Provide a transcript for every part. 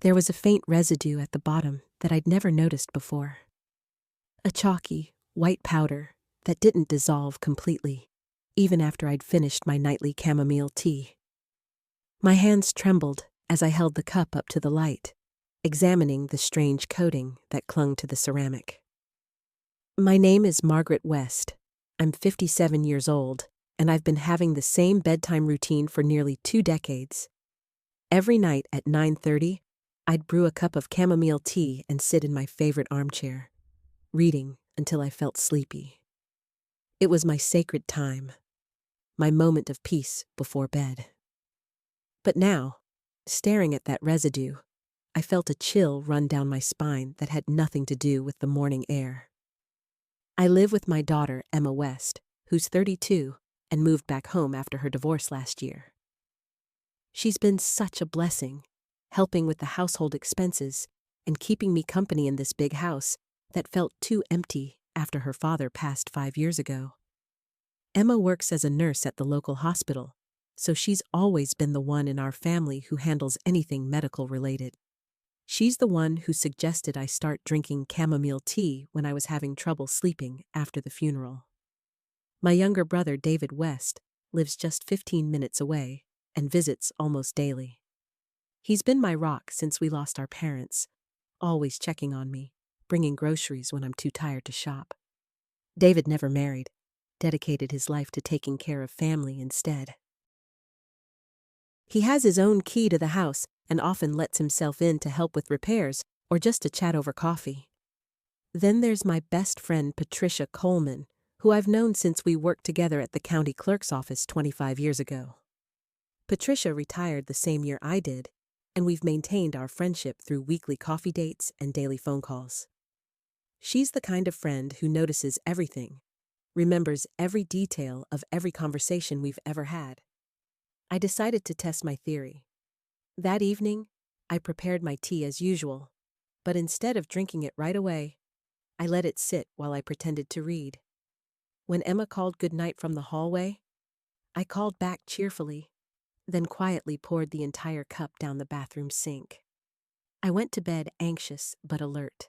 There was a faint residue at the bottom that I'd never noticed before. A chalky, white powder that didn't dissolve completely, even after I'd finished my nightly chamomile tea. My hands trembled as I held the cup up to the light, examining the strange coating that clung to the ceramic. My name is Margaret West. I'm 57 years old, and I've been having the same bedtime routine for nearly 2 decades. Every night at 9:30, I'd brew a cup of chamomile tea and sit in my favorite armchair, reading until I felt sleepy. It was my sacred time, my moment of peace before bed. But now, staring at that residue, I felt a chill run down my spine that had nothing to do with the morning air. I live with my daughter, Emma West, who's 32 and moved back home after her divorce last year. She's been such a blessing, helping with the household expenses and keeping me company in this big house that felt too empty after her father passed 5 years ago. Emma works as a nurse at the local hospital, so she's always been the one in our family who handles anything medical related. She's the one who suggested I start drinking chamomile tea when I was having trouble sleeping after the funeral. My younger brother, David West, lives just 15 minutes away and visits almost daily. He's been my rock since we lost our parents, always checking on me, bringing groceries when I'm too tired to shop. David never married, dedicated his life to taking care of family instead. He has his own key to the house and often lets himself in to help with repairs or just to chat over coffee. Then there's my best friend Patricia Coleman, who I've known since we worked together at the county clerk's office 25 years ago. Patricia retired the same year I did, and we've maintained our friendship through weekly coffee dates and daily phone calls. She's the kind of friend who notices everything, remembers every detail of every conversation we've ever had. I decided to test my theory. That evening, I prepared my tea as usual, but instead of drinking it right away, I let it sit while I pretended to read. When Emma called goodnight from the hallway, I called back cheerfully, then quietly poured the entire cup down the bathroom sink. I went to bed anxious but alert.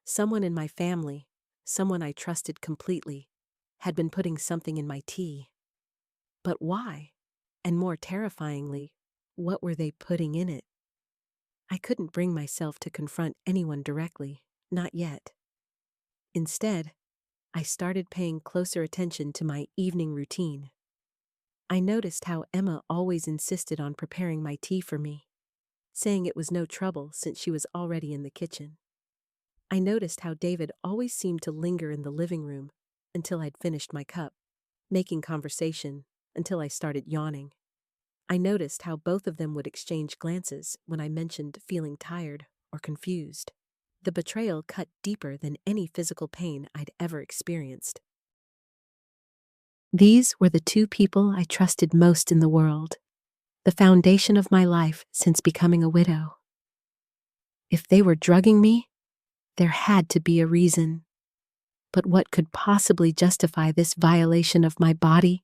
Someone in my family, someone I trusted completely, had been putting something in my tea. But why? And more terrifyingly, what were they putting in it? I couldn't bring myself to confront anyone directly, not yet. Instead, I started paying closer attention to my evening routine. I noticed how Emma always insisted on preparing my tea for me, saying it was no trouble since she was already in the kitchen. I noticed how David always seemed to linger in the living room until I'd finished my cup, making conversation until I started yawning. I noticed how both of them would exchange glances when I mentioned feeling tired or confused. The betrayal cut deeper than any physical pain I'd ever experienced. These were the 2 people I trusted most in the world, the foundation of my life since becoming a widow. If they were drugging me, there had to be a reason. But what could possibly justify this violation of my body,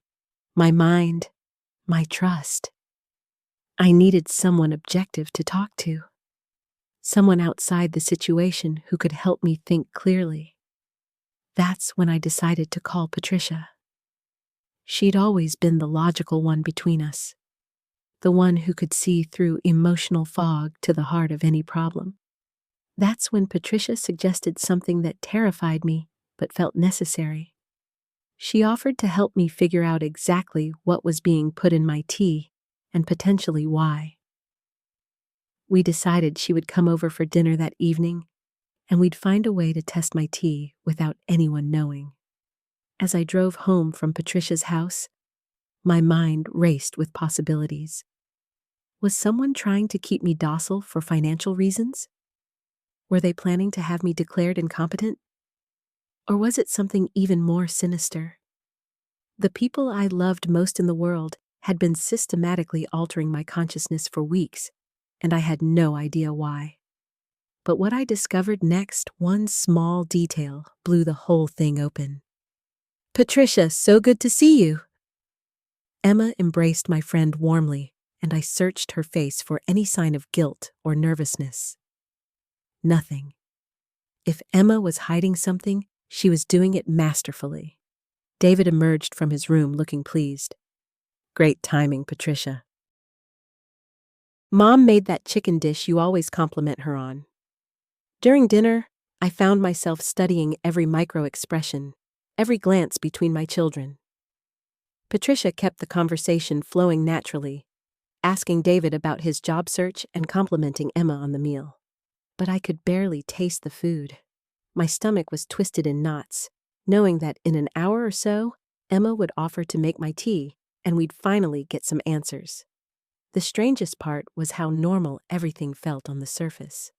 my mind, my trust? I needed someone objective to talk to. Someone outside the situation who could help me think clearly. That's when I decided to call Patricia. She'd always been the logical one between us, the one who could see through emotional fog to the heart of any problem. That's when Patricia suggested something that terrified me but felt necessary. She offered to help me figure out exactly what was being put in my tea and potentially why. We decided she would come over for dinner that evening, and we'd find a way to test my tea without anyone knowing. As I drove home from Patricia's house, my mind raced with possibilities. Was someone trying to keep me docile for financial reasons? Were they planning to have me declared incompetent? Or was it something even more sinister? The people I loved most in the world had been systematically altering my consciousness for weeks, and I had no idea why. But what I discovered next, one small detail, blew the whole thing open. "Patricia, so good to see you." Emma embraced my friend warmly and I searched her face for any sign of guilt or nervousness. Nothing. If Emma was hiding something, she was doing it masterfully. David emerged from his room looking pleased. Great timing, Patricia. Mom made that chicken dish you always compliment her on. During dinner, I found myself studying every micro-expression, every glance between my children. Patricia kept the conversation flowing naturally, asking David about his job search and complimenting Emma on the meal. But I could barely taste the food. My stomach was twisted in knots, knowing that in an hour or so, Emma would offer to make my tea, and we'd finally get some answers. The strangest part was how normal everything felt on the surface.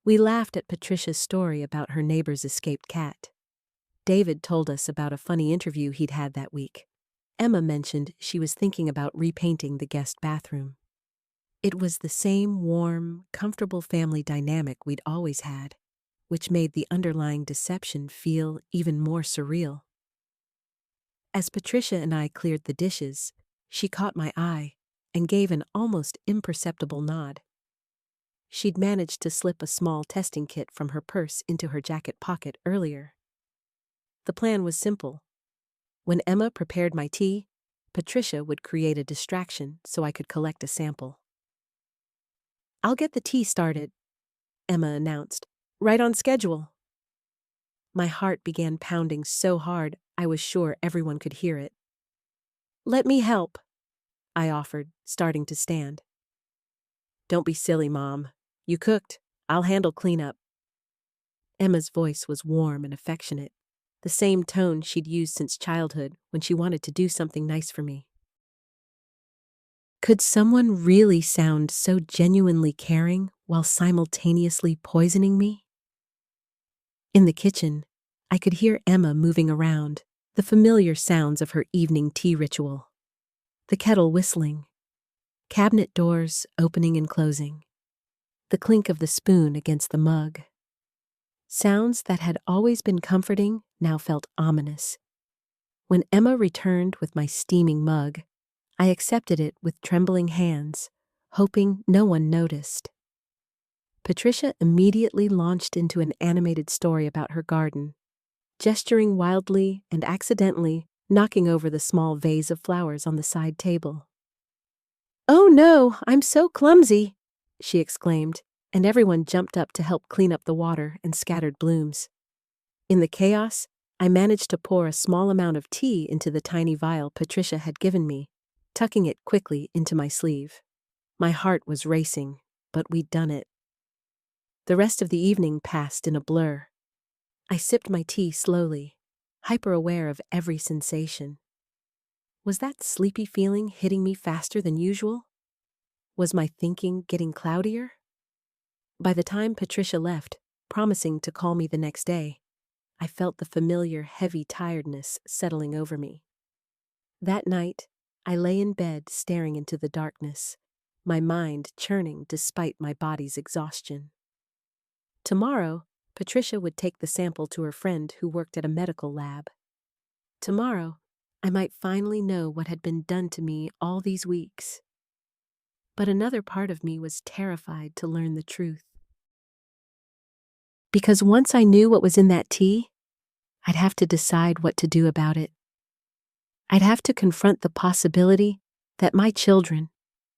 We laughed at Patricia's story about her neighbor's escaped cat. David told us about a funny interview he'd had that week. Emma mentioned she was thinking about repainting the guest bathroom. It was the same warm, comfortable family dynamic we'd always had, which made the underlying deception feel even more surreal. As Patricia and I cleared the dishes, she caught my eye and gave an almost imperceptible nod. She'd managed to slip a small testing kit from her purse into her jacket pocket earlier. The plan was simple. When Emma prepared my tea, Patricia would create a distraction so I could collect a sample. "I'll get the tea started," Emma announced. "Right on schedule." My heart began pounding so hard I was sure everyone could hear it. "Let me help," I offered, starting to stand. "Don't be silly, Mom. You cooked. I'll handle cleanup." Emma's voice was warm and affectionate, the same tone she'd used since childhood when she wanted to do something nice for me. Could someone really sound so genuinely caring while simultaneously poisoning me? In the kitchen, I could hear Emma moving around, the familiar sounds of her evening tea ritual. The kettle whistling, cabinet doors opening and closing, the clink of the spoon against the mug. Sounds that had always been comforting now felt ominous. When Emma returned with my steaming mug, I accepted it with trembling hands, hoping no one noticed. Patricia immediately launched into an animated story about her garden, gesturing wildly and accidentally knocking over the small vase of flowers on the side table. "Oh no, I'm so clumsy," she exclaimed, and everyone jumped up to help clean up the water and scattered blooms. In the chaos, I managed to pour a small amount of tea into the tiny vial Patricia had given me, tucking it quickly into my sleeve. My heart was racing, but we'd done it. The rest of the evening passed in a blur. I sipped my tea slowly, hyper-aware of every sensation. Was that sleepy feeling hitting me faster than usual? Was my thinking getting cloudier? By the time Patricia left, promising to call me the next day, I felt the familiar heavy tiredness settling over me. That night, I lay in bed staring into the darkness, my mind churning despite my body's exhaustion. Tomorrow, Patricia would take the sample to her friend who worked at a medical lab. Tomorrow, I might finally know what had been done to me all these weeks. But another part of me was terrified to learn the truth. Because once I knew what was in that tea, I'd have to decide what to do about it. I'd have to confront the possibility that my children,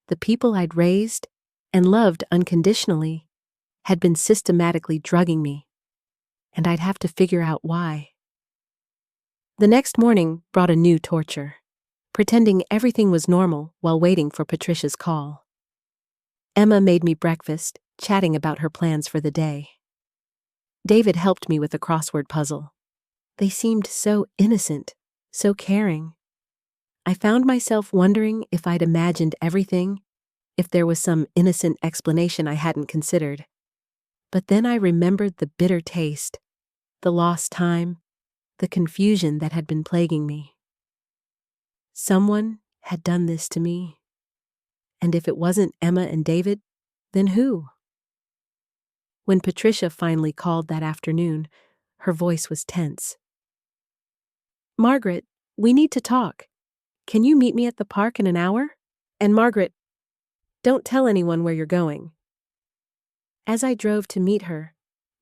the people I'd raised and loved unconditionally, had been systematically drugging me, and I'd have to figure out why. The next morning brought a new torture, pretending everything was normal while waiting for Patricia's call. Emma made me breakfast, chatting about her plans for the day. David helped me with a crossword puzzle. They seemed so innocent, so caring. I found myself wondering if I'd imagined everything, if there was some innocent explanation I hadn't considered. But then I remembered the bitter taste, the lost time, the confusion that had been plaguing me. Someone had done this to me. And if it wasn't Emma and David, then who? When Patricia finally called that afternoon, her voice was tense. "Margaret, we need to talk. Can you meet me at the park in an hour?" And Margaret, Don't tell anyone where you're going." As I drove to meet her,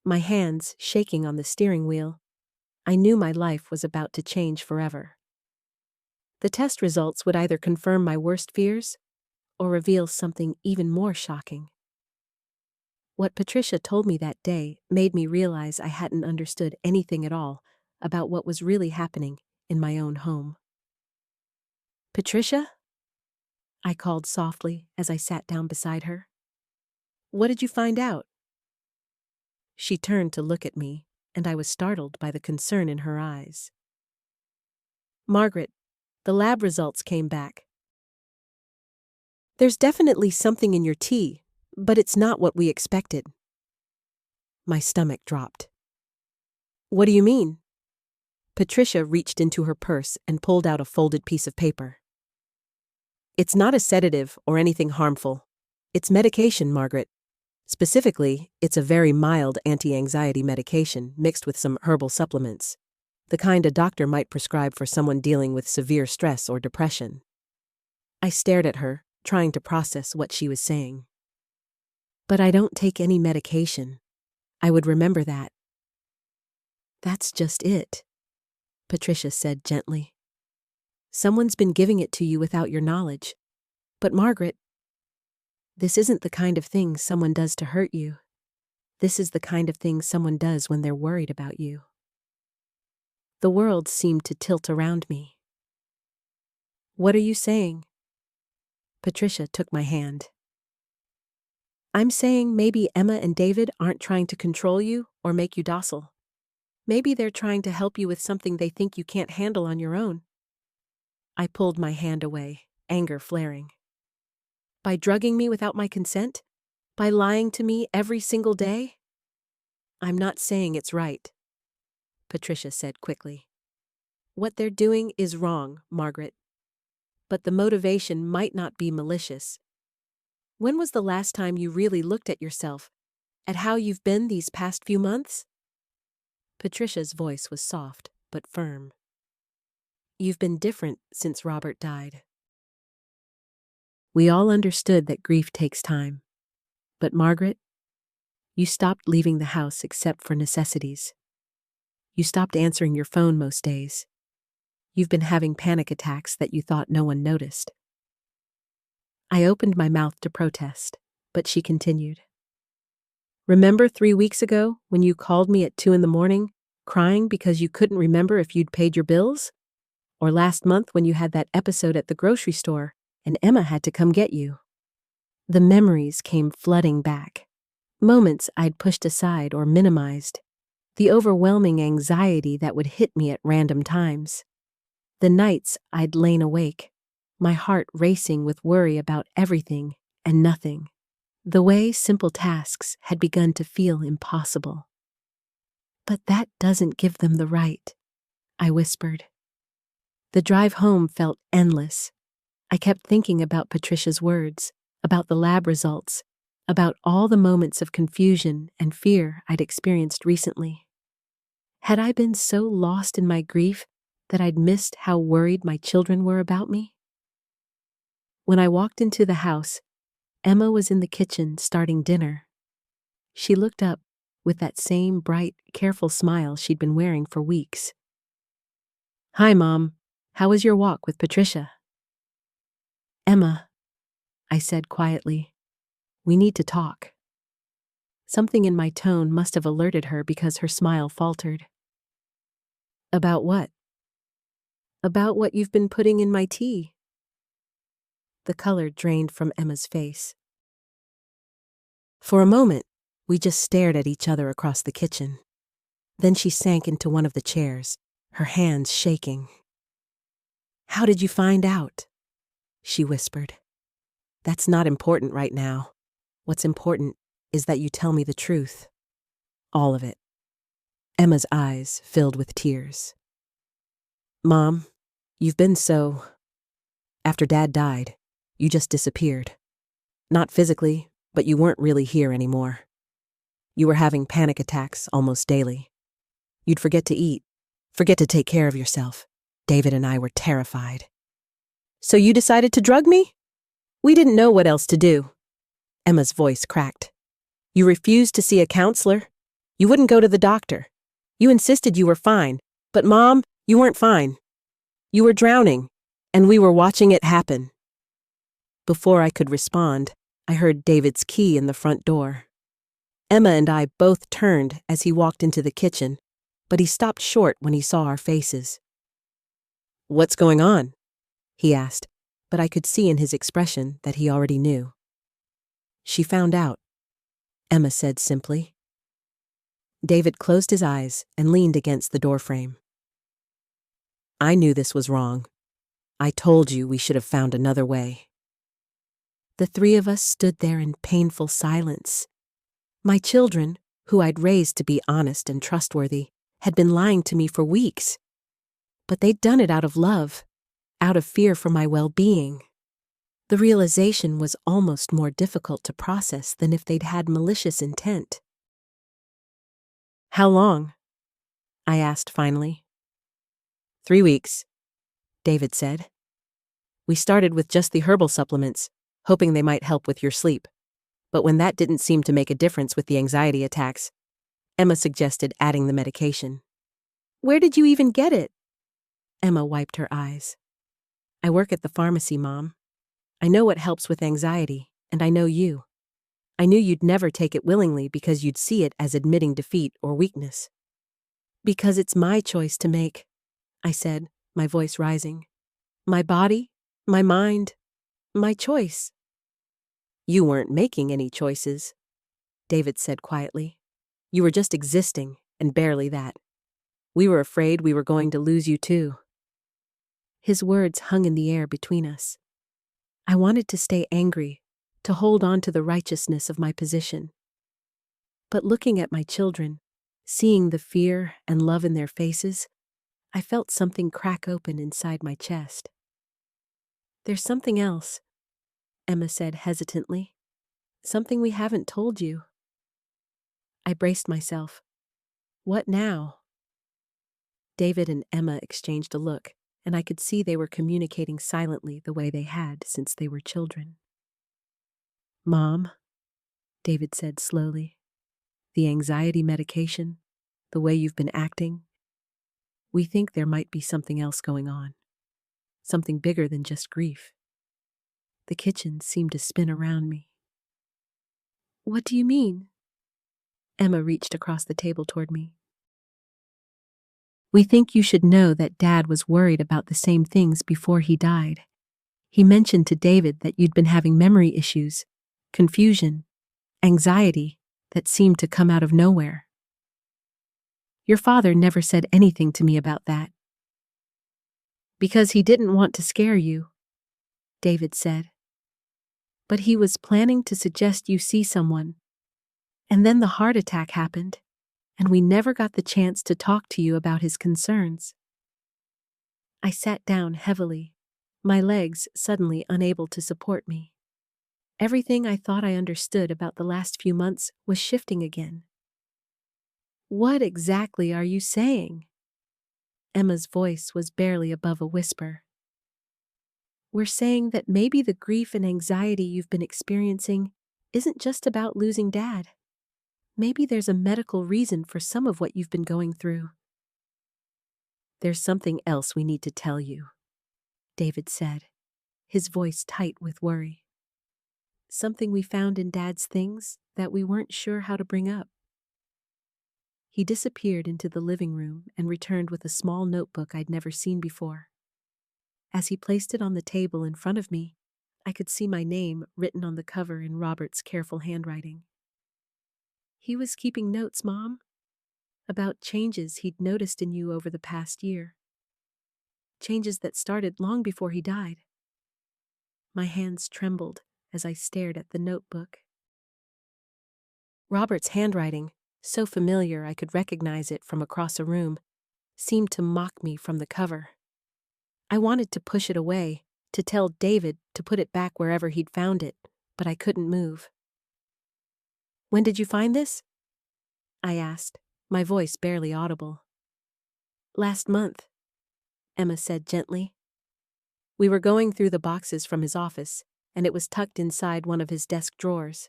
my hands shaking on the steering wheel, I knew my life was about to change forever. The test results would either confirm my worst fears or reveal something even more shocking. What Patricia told me that day made me realize I hadn't understood anything at all about what was really happening in my own home. "Patricia?" I called softly as I sat down beside her. "What did you find out?" She turned to look at me, and I was startled by the concern in her eyes. "Margaret, the lab results came back. There's definitely something in your tea, but it's not what we expected." My stomach dropped. "What do you mean?" Patricia reached into her purse and pulled out a folded piece of paper. "It's not a sedative or anything harmful. It's medication, Margaret. Specifically, it's a very mild anti-anxiety medication mixed with some herbal supplements. The kind a doctor might prescribe for someone dealing with severe stress or depression." I stared at her, trying to process what she was saying. "But I don't take any medication. I would remember that." "That's just it," Patricia said gently. "Someone's been giving it to you without your knowledge. But Margaret, this isn't the kind of thing someone does to hurt you. This is the kind of thing someone does when they're worried about you." The world seemed to tilt around me. "What are you saying?" Patricia took my hand. "I'm saying maybe Emma and David aren't trying to control you or make you docile. Maybe they're trying to help you with something they think you can't handle on your own." I pulled my hand away, anger flaring. "By drugging me without my consent? By lying to me every single day?" "I'm not saying it's right," Patricia said quickly. "What they're doing is wrong, Margaret. But the motivation might not be malicious. When was the last time you really looked at yourself, at how you've been these past few months?" Patricia's voice was soft but firm. "You've been different since Robert died." We all understood that grief takes time. But Margaret, you stopped leaving the house except for necessities. You stopped answering your phone most days. You've been having panic attacks that you thought no one noticed." I opened my mouth to protest, but she continued. "Remember 3 weeks ago when you called me at 2 a.m, crying because you couldn't remember if you'd paid your bills? Or last month when you had that episode at the grocery store and Emma had to come get you?" The memories came flooding back. Moments I'd pushed aside or minimized. The overwhelming anxiety that would hit me at random times. The nights I'd lain awake, my heart racing with worry about everything and nothing. The way simple tasks had begun to feel impossible. "But that doesn't give them the right," I whispered. The drive home felt endless. I kept thinking about Patricia's words, about the lab results, about all the moments of confusion and fear I'd experienced recently. Had I been so lost in my grief that I'd missed how worried my children were about me? When I walked into the house, Emma was in the kitchen starting dinner. She looked up with that same bright, careful smile she'd been wearing for weeks. "Hi, Mom. How was your walk with Patricia?" "Emma," I said quietly, "we need to talk." Something in my tone must have alerted her because her smile faltered. "About what?" "About what you've been putting in my tea." The color drained from Emma's face. For a moment, we just stared at each other across the kitchen. Then she sank into one of the chairs, her hands shaking. "How did you find out?" she whispered. "That's not important right now. What's important is that you tell me the truth. All of it." Emma's eyes filled with tears. "Mom, you've been so... After Dad died, you just disappeared. Not physically, but you weren't really here anymore. You were having panic attacks almost daily. You'd forget to eat, forget to take care of yourself. David and I were terrified." "So you decided to drug me?" We didn't know what else to do. Emma's voice cracked. You refused to see a counselor? You wouldn't go to the doctor. You insisted you were fine. But Mom, you weren't fine. You were drowning, and we were watching it happen. Before I could respond, I heard David's key in the front door. Emma and I both turned as he walked into the kitchen, but he stopped short when he saw our faces. What's going on? He asked, but I could see in his expression that he already knew. She found out, Emma said simply. David closed his eyes and leaned against the doorframe. I knew this was wrong. I told you we should have found another way. The three of us stood there in painful silence. My children, who I'd raised to be honest and trustworthy, had been lying to me for weeks. But they'd done it out of love, out of fear for my well-being. The realization was almost more difficult to process than if they'd had malicious intent. How long? I asked finally. 3 weeks, David said. We started with just the herbal supplements, hoping they might help with your sleep. But when that didn't seem to make a difference with the anxiety attacks, Emma suggested adding the medication. Where did you even get it? Emma wiped her eyes. I work at the pharmacy, Mom. I know what helps with anxiety, and I know you. I knew you'd never take it willingly because you'd see it as admitting defeat or weakness. Because it's my choice to make, I said, my voice rising. My body, my mind, my choice. You weren't making any choices, David said quietly. You were just existing, and barely that. We were afraid we were going to lose you too. His words hung in the air between us. I wanted to stay angry, to hold on to the righteousness of my position. But looking at my children, seeing the fear and love in their faces, I felt something crack open inside my chest. There's something else, Emma said hesitantly. Something we haven't told you. I braced myself. What now? David and Emma exchanged a look, and I could see they were communicating silently the way they had since they were children. Mom, David said slowly, the anxiety medication, the way you've been acting, we think there might be something else going on, something bigger than just grief. The kitchen seemed to spin around me. What do you mean? Emma reached across the table toward me. We think you should know that Dad was worried about the same things before he died. He mentioned to David that you'd been having memory issues, confusion, anxiety that seemed to come out of nowhere. Your father never said anything to me about that. Because he didn't want to scare you, David said. But he was planning to suggest you see someone. And then the heart attack happened, and we never got the chance to talk to you about his concerns. I sat down heavily, my legs suddenly unable to support me. Everything I thought I understood about the last few months was shifting again. What exactly are you saying? Emma's voice was barely above a whisper. We're saying that maybe the grief and anxiety you've been experiencing isn't just about losing Dad. Maybe there's a medical reason for some of what you've been going through. There's something else we need to tell you, David said, his voice tight with worry. Something we found in Dad's things that we weren't sure how to bring up. He disappeared into the living room and returned with a small notebook I'd never seen before. As he placed it on the table in front of me, I could see my name written on the cover in Robert's careful handwriting. He was keeping notes, Mom, about changes he'd noticed in you over the past year. Changes that started long before he died. My hands trembled as I stared at the notebook. Robert's handwriting, so familiar I could recognize it from across a room, seemed to mock me from the cover. I wanted to push it away, to tell David to put it back wherever he'd found it, but I couldn't move. When did you find this? I asked, my voice barely audible. Last month, Emma said gently. We were going through the boxes from his office, and it was tucked inside one of his desk drawers.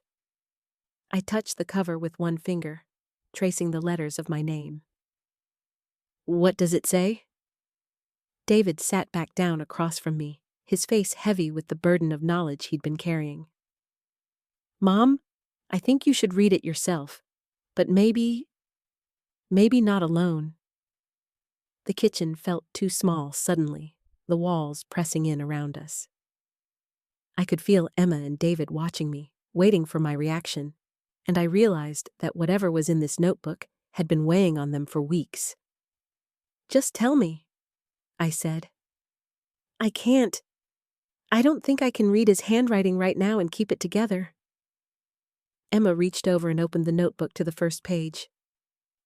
I touched the cover with one finger, tracing the letters of my name. "What does it say?" David sat back down across from me, his face heavy with the burden of knowledge he'd been carrying. "Mom, I think you should read it yourself, but maybe not alone." The kitchen felt too small suddenly, the walls pressing in around us. I could feel Emma and David watching me, waiting for my reaction, and I realized that whatever was in this notebook had been weighing on them for weeks. "Just tell me," I said. "I can't. I don't think I can read his handwriting right now and keep it together." Emma reached over and opened the notebook to the first page.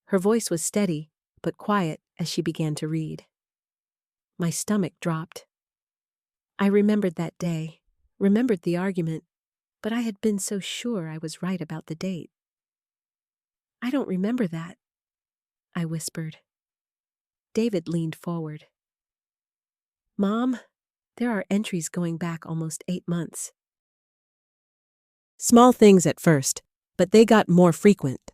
Her voice was steady, but quiet as she began to read. My stomach dropped. I remembered that day, remembered the argument, but I had been so sure I was right about the date. "I don't remember that," I whispered. David leaned forward. "Mom, there are entries going back almost 8 months. Small things at first, but they got more frequent."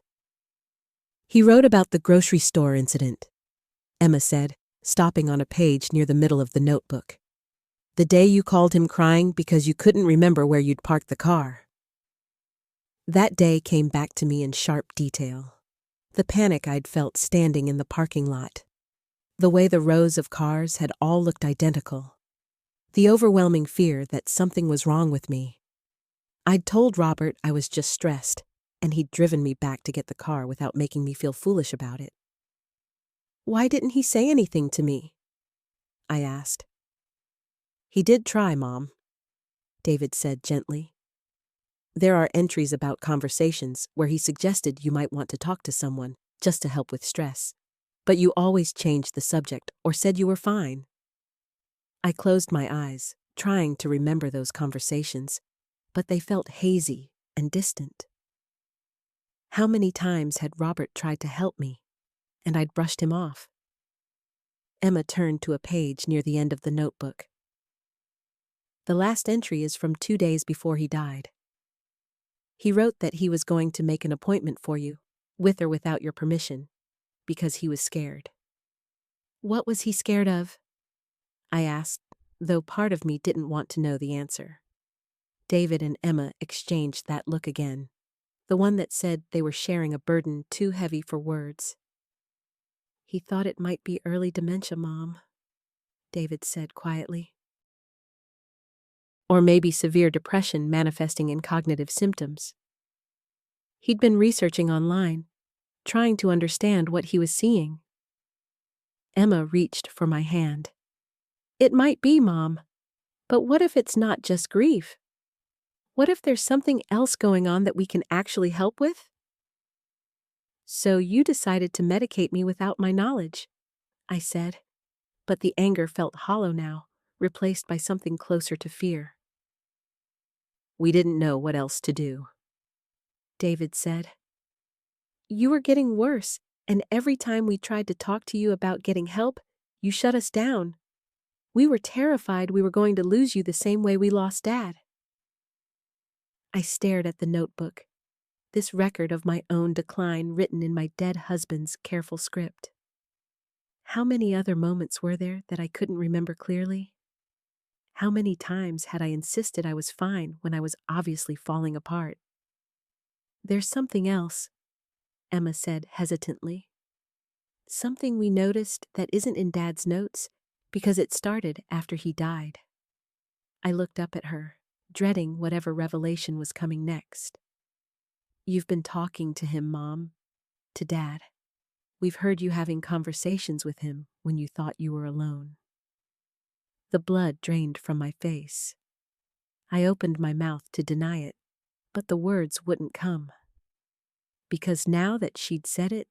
"He wrote about the grocery store incident," Emma said, stopping on a page near the middle of the notebook. "The day you called him crying because you couldn't remember where you'd parked the car." That day came back to me in sharp detail. The panic I'd felt standing in the parking lot. The way the rows of cars had all looked identical. The overwhelming fear that something was wrong with me. I'd told Robert I was just stressed, and he'd driven me back to get the car without making me feel foolish about it. "Why didn't he say anything to me?" I asked. "He did try, Mom," David said gently. "There are entries about conversations where he suggested you might want to talk to someone just to help with stress, but you always changed the subject or said you were fine." I closed my eyes, trying to remember those conversations, but they felt hazy and distant. How many times had Robert tried to help me, and I'd brushed him off? Emma turned to a page near the end of the notebook. "The last entry is from 2 days before he died. He wrote that he was going to make an appointment for you, with or without your permission, because he was scared." "What was he scared of?" I asked, though part of me didn't want to know the answer. David and Emma exchanged that look again, the one that said they were sharing a burden too heavy for words. "He thought it might be early dementia, Mom," David said quietly. "Or maybe severe depression manifesting in cognitive symptoms." He'd been researching online, trying to understand what he was seeing. Emma reached for my hand. "It might be, Mom, but what if it's not just grief? What if there's something else going on that we can actually help with?" "So you decided to medicate me without my knowledge," I said, but the anger felt hollow now, replaced by something closer to fear. "We didn't know what else to do," David said. "You were getting worse, and every time we tried to talk to you about getting help, you shut us down. We were terrified we were going to lose you the same way we lost Dad." I stared at the notebook, this record of my own decline written in my dead husband's careful script. How many other moments were there that I couldn't remember clearly? How many times had I insisted I was fine when I was obviously falling apart? "There's something else," Emma said hesitantly. "Something we noticed that isn't in Dad's notes, because it started after he died." I looked up at her, dreading whatever revelation was coming next. "You've been talking to him, Mom. To Dad. We've heard you having conversations with him when you thought you were alone." The blood drained from my face. I opened my mouth to deny it, but the words wouldn't come. Because now that she'd said it,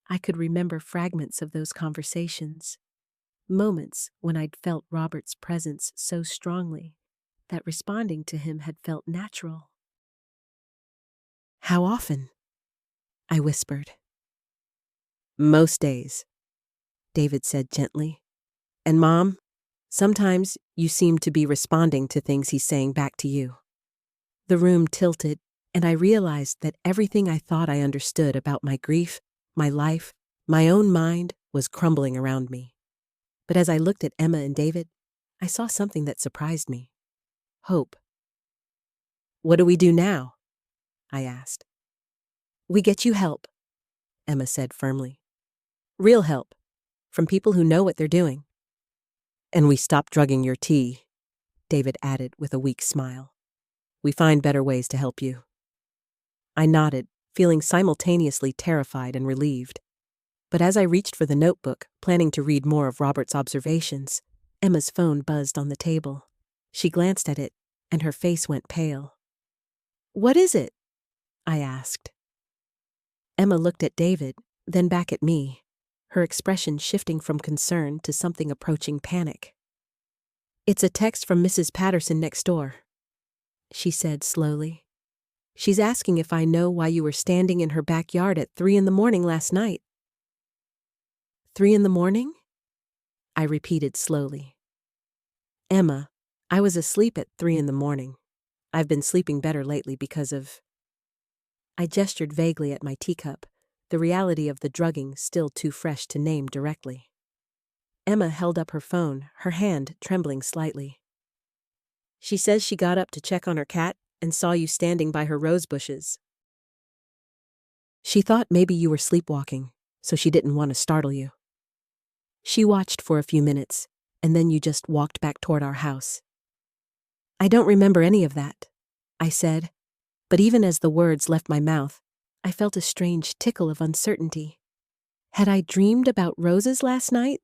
I could remember fragments of those conversations, moments when I'd felt Robert's presence so strongly that responding to him had felt natural. "How often?" I whispered. "Most days," David said gently. "And Mom, sometimes You seem to be responding to things he's saying back to you." The room tilted, and I realized that everything I thought I understood about my grief, my life, my own mind was crumbling around me. But as I looked at Emma and David, I saw something that surprised me. Hope. "What do we do now?" I asked. "We get you help," Emma said firmly. "Real help, from people who know what they're doing." "And we stop drugging your tea," David added with a weak smile. "We find better ways to help you." I nodded, feeling simultaneously terrified and relieved. But as I reached for the notebook, planning to read more of Robert's observations, Emma's phone buzzed on the table. She glanced at it, and her face went pale. "What is it?" I asked. Emma looked at David, then back at me, her expression shifting from concern to something approaching panic. "It's a text from Mrs. Patterson next door," she said slowly. "She's asking if I know why you were standing in her backyard at 3 a.m. last night." 3 a.m? I repeated slowly. "Emma, I was asleep at 3 a.m. I've been sleeping better lately because of—" I gestured vaguely at my teacup, the reality of the drugging still too fresh to name directly. Emma held up her phone, her hand trembling slightly. "She says she got up to check on her cat and saw you standing by her rose bushes. She thought maybe you were sleepwalking, so she didn't want to startle you. She watched for a few minutes, and then you just walked back toward our house." "I don't remember any of that," I said, but even as the words left my mouth, I felt a strange tickle of uncertainty. Had I dreamed about roses last night?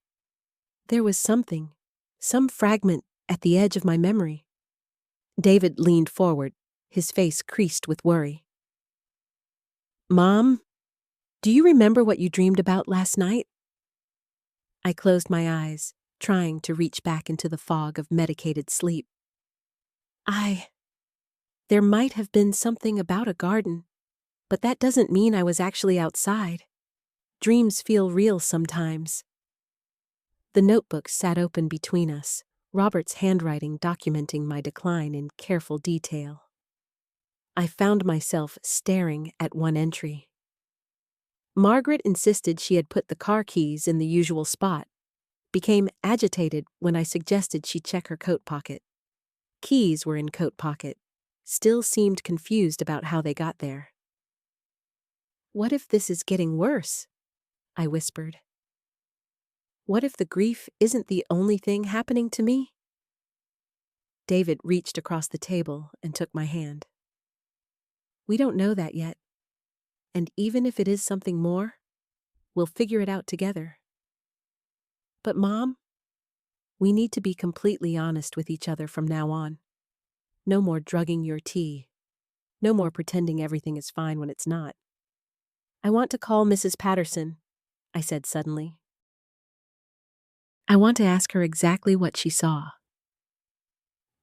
There was something, some fragment at the edge of my memory. David leaned forward, his face creased with worry. "Mom, do you remember what you dreamed about last night?" I closed my eyes, trying to reach back into the fog of medicated sleep. There might have been something about a garden, but that doesn't mean I was actually outside. Dreams feel real sometimes." The notebook sat open between us, Robert's handwriting documenting my decline in careful detail. I found myself staring at one entry. Margaret insisted she had put the car keys in the usual spot, became agitated when I suggested she check her coat pocket. Keys were in coat pocket, still seemed confused about how they got there. "What if this is getting worse?" I whispered. "What if the grief isn't the only thing happening to me?" David reached across the table and took my hand. "We don't know that yet. And even if it is something more, we'll figure it out together. But Mom, we need to be completely honest with each other from now on. No more drugging your tea. No more pretending everything is fine when it's not. I want to call Mrs. Patterson," I said suddenly. "I want to ask her exactly what she saw.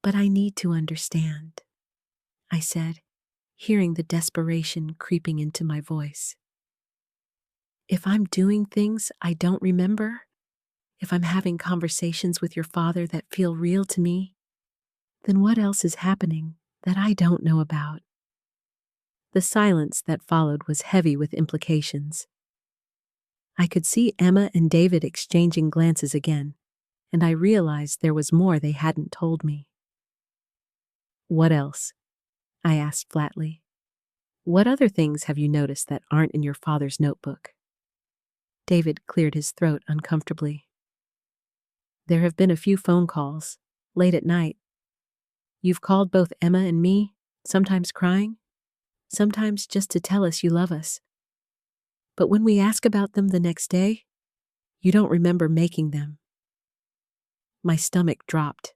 But I need to understand," I said, hearing the desperation creeping into my voice. "If I'm doing things I don't remember, if I'm having conversations with your father that feel real to me, then what else is happening that I don't know about?" The silence that followed was heavy with implications. I could see Emma and David exchanging glances again, and I realized there was more they hadn't told me. "What else?" I asked flatly. "What other things have you noticed that aren't in your father's notebook?" David cleared his throat uncomfortably. "There have been a few phone calls, late at night. You've called both Emma and me, sometimes crying, sometimes just to tell us you love us. But when we ask about them the next day, you don't remember making them." My stomach dropped.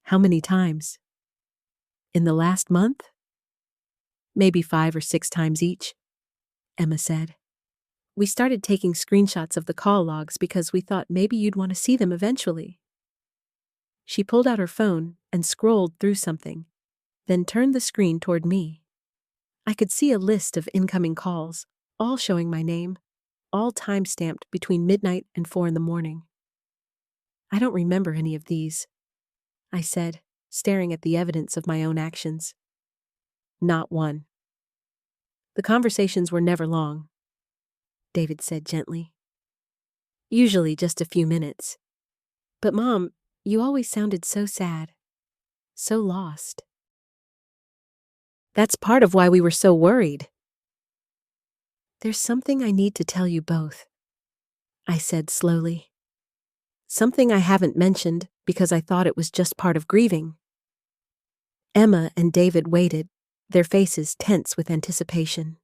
"How many times? In the last month?" "Maybe 5 or 6 times each," Emma said. "We started taking screenshots of the call logs because we thought maybe you'd want to see them eventually." She pulled out her phone and scrolled through something, then turned the screen toward me. I could see a list of incoming calls, all showing my name, all time-stamped between midnight and 4 a.m. "I don't remember any of these," I said, staring at the evidence of my own actions. Not one. The conversations were never long, David said gently. Usually just a few minutes. But Mom, you always sounded so sad, so lost. That's part of why we were so worried. There's something I need to tell you both, I said slowly. Something I haven't mentioned because I thought it was just part of grieving. Emma and David waited, their faces tense with anticipation.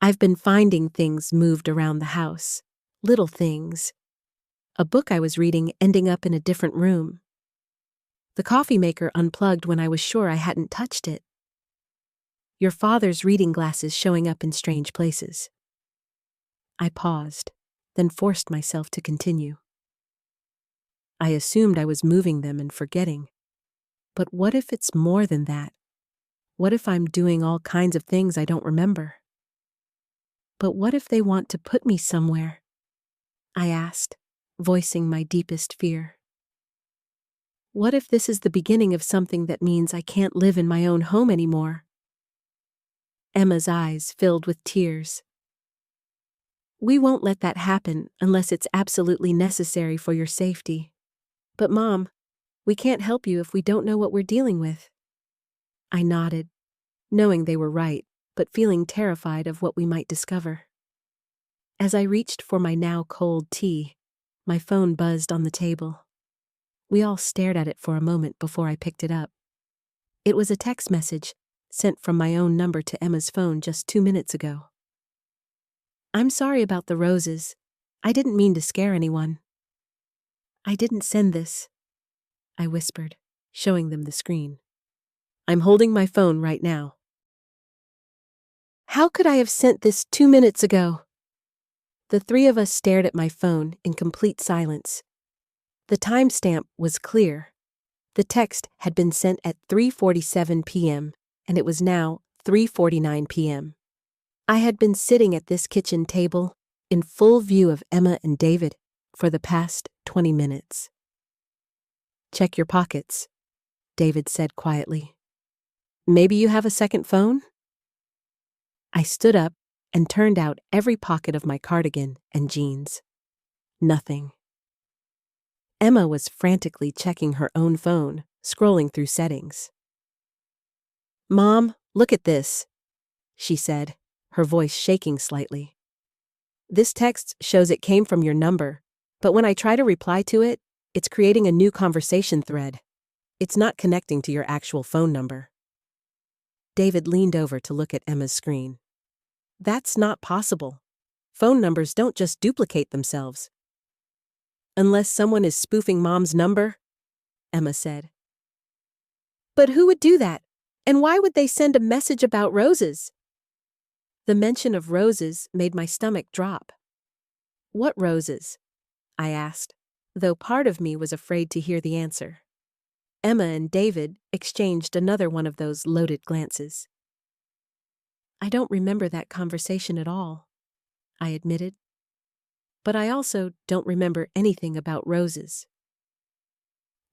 I've been finding things moved around the house, little things. A book I was reading ending up in a different room. The coffee maker unplugged when I was sure I hadn't touched it. Your father's reading glasses showing up in strange places. I paused, then forced myself to continue. I assumed I was moving them and forgetting. But what if it's more than that? What if I'm doing all kinds of things I don't remember? But what if they want to put me somewhere? I asked, voicing my deepest fear. What if this is the beginning of something that means I can't live in my own home anymore? Emma's eyes filled with tears. We won't let that happen unless it's absolutely necessary for your safety. But Mom, we can't help you if we don't know what we're dealing with. I nodded, knowing they were right, but feeling terrified of what we might discover. As I reached for my now cold tea, my phone buzzed on the table. We all stared at it for a moment before I picked it up. It was a text message, sent from my own number to Emma's phone just 2 minutes ago. I'm sorry about the roses. I didn't mean to scare anyone. I didn't send this, I whispered, showing them the screen. I'm holding my phone right now. How could I have sent this 2 minutes ago? The three of us stared at my phone in complete silence. The timestamp was clear. The text had been sent at 3:47 p.m., and it was now 3:49 p.m. I had been sitting at this kitchen table, in full view of Emma and David, for the past 20 minutes. Check your pockets, David said quietly. Maybe you have a second phone? I stood up and turned out every pocket of my cardigan and jeans. Nothing. Emma was frantically checking her own phone, scrolling through settings. Mom, look at this, she said, her voice shaking slightly. This text shows it came from your number, but when I try to reply to it, it's creating a new conversation thread. It's not connecting to your actual phone number. David leaned over to look at Emma's screen. That's not possible. Phone numbers don't just duplicate themselves. Unless someone is spoofing Mom's number, Emma said. But who would do that? And why would they send a message about roses? The mention of roses made my stomach drop. What roses? I asked, though part of me was afraid to hear the answer. Emma and David exchanged another one of those loaded glances. I don't remember that conversation at all, I admitted. But I also don't remember anything about roses.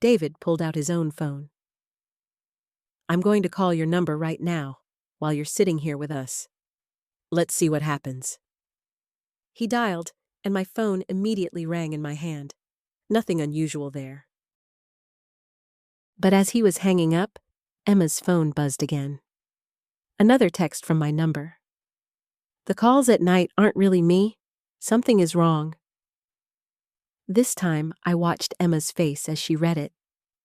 David pulled out his own phone. I'm going to call your number right now, while you're sitting here with us. Let's see what happens. He dialed, and my phone immediately rang in my hand. Nothing unusual there. But as he was hanging up, Emma's phone buzzed again. Another text from my number. The calls at night aren't really me. Something is wrong. This time, I watched Emma's face as she read it,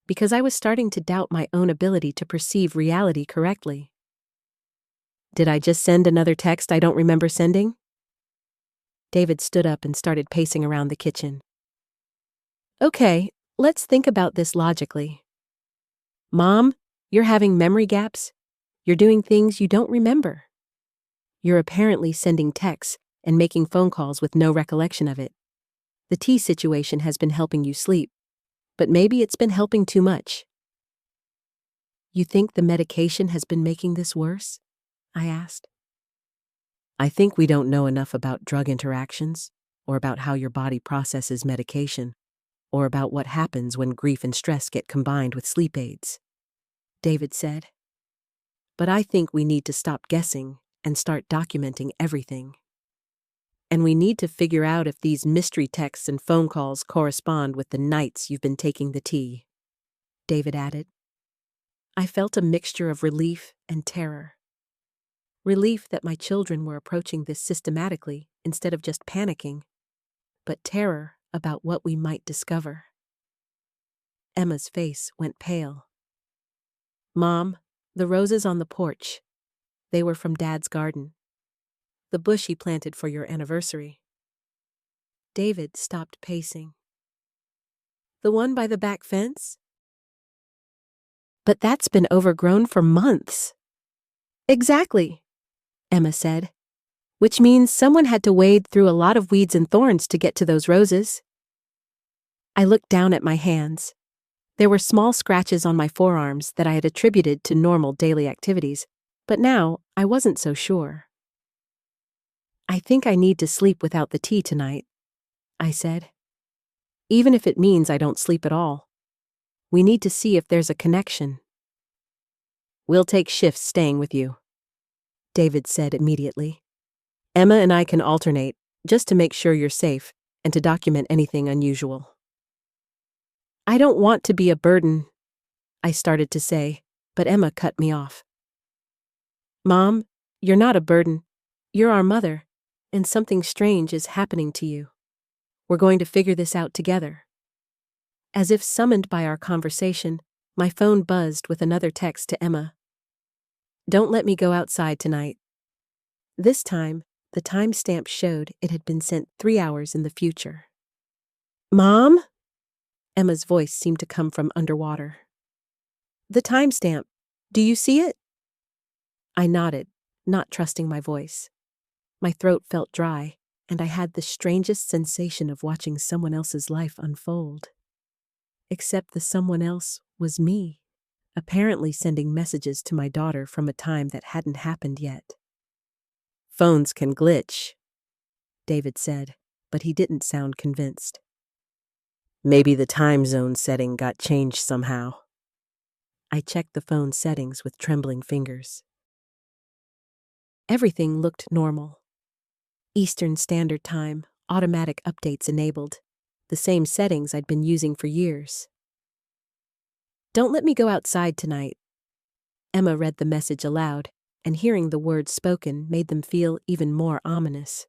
because I was starting to doubt my own ability to perceive reality correctly. Did I just send another text I don't remember sending? David stood up and started pacing around the kitchen. Okay, let's think about this logically. Mom, you're having memory gaps. You're doing things you don't remember. You're apparently sending texts and making phone calls with no recollection of it. The tea situation has been helping you sleep, but maybe it's been helping too much. You think the medication has been making this worse? I asked. I think we don't know enough about drug interactions or about how your body processes medication, or about what happens when grief and stress get combined with sleep aids," David said. "But I think we need to stop guessing and start documenting everything. And we need to figure out if these mystery texts and phone calls correspond with the nights you've been taking the tea," David added. I felt a mixture of relief and terror. Relief that my children were approaching this systematically instead of just panicking, but terror about what we might discover. Emma's face went pale. "Mom, the roses on the porch. They were from Dad's garden. The bush he planted for your anniversary." David stopped pacing. "The one by the back fence? But that's been overgrown for months." "Exactly," Emma said, "which means someone had to wade through a lot of weeds and thorns to get to those roses." I looked down at my hands. There were small scratches on my forearms that I had attributed to normal daily activities, but now I wasn't so sure. "I think I need to sleep without the tea tonight," I said. "Even if it means I don't sleep at all. We need to see if there's a connection." "We'll take shifts staying with you," David said immediately. "Emma and I can alternate, just to make sure you're safe and to document anything unusual." "I don't want to be a burden," I started to say, but Emma cut me off. "Mom, you're not a burden. You're our mother, and something strange is happening to you. We're going to figure this out together." As if summoned by our conversation, my phone buzzed with another text to Emma. "Don't let me go outside tonight." This time, the timestamp showed it had been sent 3 hours in the future. "Mom?" Emma's voice seemed to come from underwater. "The timestamp. Do you see it?" I nodded, not trusting my voice. My throat felt dry, and I had the strangest sensation of watching someone else's life unfold. Except the someone else was me, apparently sending messages to my daughter from a time that hadn't happened yet. "Phones can glitch," David said, but he didn't sound convinced. "Maybe the time zone setting got changed somehow." I checked the phone settings with trembling fingers. Everything looked normal. Eastern Standard Time, automatic updates enabled, the same settings I'd been using for years. "Don't let me go outside tonight." Emma read the message aloud, and hearing the words spoken made them feel even more ominous.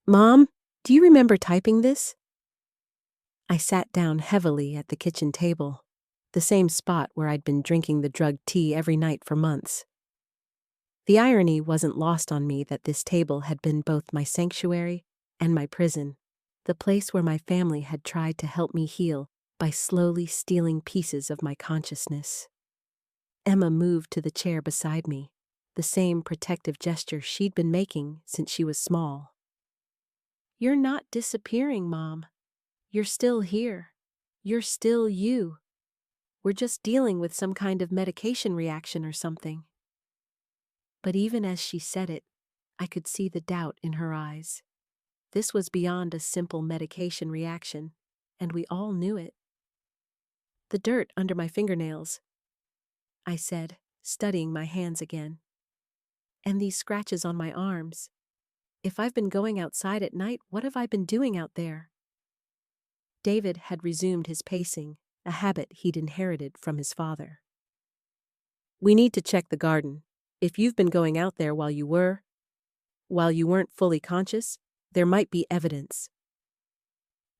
"Mom, do you remember typing this?" I sat down heavily at the kitchen table, the same spot where I'd been drinking the drugged tea every night for months. The irony wasn't lost on me that this table had been both my sanctuary and my prison, the place where my family had tried to help me heal by slowly stealing pieces of my consciousness. Emma moved to the chair beside me, the same protective gesture she'd been making since she was small. "You're not disappearing, Mom. You're still here. You're still you. We're just dealing with some kind of medication reaction or something." But even as she said it, I could see the doubt in her eyes. This was beyond a simple medication reaction, and we all knew it. "The dirt under my fingernails," I said, studying my hands again. "And these scratches on my arms. If I've been going outside at night, what have I been doing out there?" David had resumed his pacing, a habit he'd inherited from his father. "We need to check the garden. If you've been going out there while you weren't fully conscious, there might be evidence."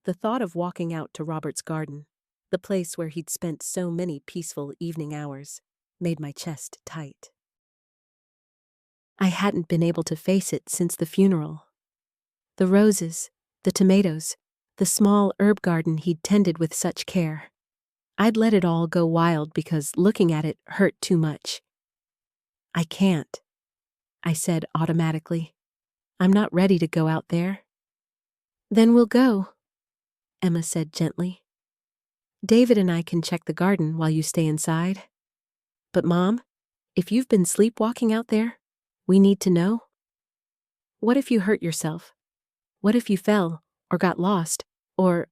The thought of walking out to Robert's garden, the place where he'd spent so many peaceful evening hours, made my chest tight. I hadn't been able to face it since the funeral. The roses, the tomatoes, the small herb garden he'd tended with such care. I'd let it all go wild because looking at it hurt too much. "I can't," I said automatically. "I'm not ready to go out there." "Then we'll go," Emma said gently. "David and I can check the garden while you stay inside. But Mom, if you've been sleepwalking out there, we need to know. What if you hurt yourself? What if you fell, or got lost, or—"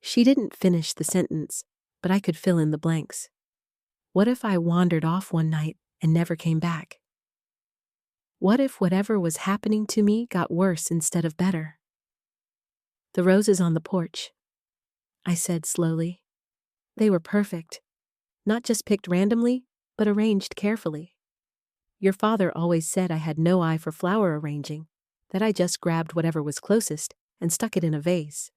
She didn't finish the sentence, but I could fill in the blanks. What if I wandered off one night and never came back? What if whatever was happening to me got worse instead of better? The roses on the porch, I said slowly. They were perfect. Not just picked randomly, but arranged carefully. Your father always said I had no eye for flower arranging, that I just grabbed whatever was closest and stuck it in a vase.